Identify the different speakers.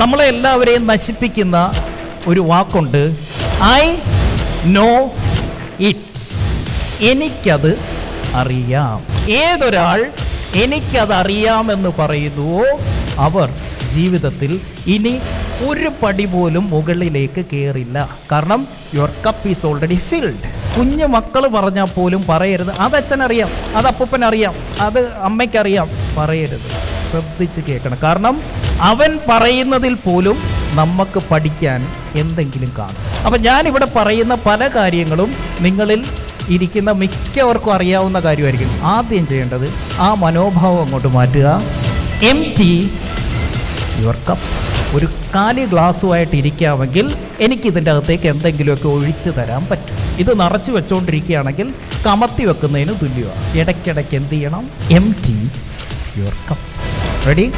Speaker 1: നമ്മളെ എല്ലാവരെയും നശിപ്പിക്കുന്ന ഒരു വാക്കുണ്ട്, ഐ നോ ഇറ്റ്. എനിക്കത് അറിയാം. ഏതൊരാൾ എനിക്കത് അറിയാമെന്ന് പറയുന്നുവോ അവർ ജീവിതത്തിൽ ഇനി ഒരു പടി പോലും മുകളിലേക്ക് കയറില്ല. കാരണം your cup is already filled. കുഞ്ഞു മക്കൾ പറഞ്ഞാൽ പോലും പറയരുത്, അത് അച്ഛനറിയാം, അത് അപ്പൂപ്പനറിയാം, അത് അമ്മയ്ക്കറിയാം. പറയരുത്, ശ്രദ്ധിച്ച് കേൾക്കണം. കാരണം അവൻ പറയുന്നതിൽ പോലും നമുക്ക് പഠിക്കാൻ എന്തെങ്കിലും കാണും. അപ്പം ഞാനിവിടെ പറയുന്ന പല കാര്യങ്ങളും നിങ്ങളിൽ ഇരിക്കുന്ന മിക്കവർക്കും അറിയാവുന്ന കാര്യമായിരിക്കും. ആദ്യം ചെയ്യേണ്ടത് ആ മനോഭാവം അങ്ങോട്ട് മാറ്റുക. Empty your cup. ഒരു കാലി ഗ്ലാസ്സുമായിട്ട് ഇരിക്കാമെങ്കിൽ എനിക്കിതിൻ്റെ അകത്തേക്ക് എന്തെങ്കിലുമൊക്കെ ഒഴിച്ചു തരാൻ പറ്റും. ഇത് നിറച്ച് വെച്ചുകൊണ്ടിരിക്കുകയാണെങ്കിൽ കമത്തി വെക്കുന്നതിന് തുല്യമാണ്. ഇടയ്ക്കിടയ്ക്ക് എന്ത് ചെയ്യണം? Empty your cup. റെഡി?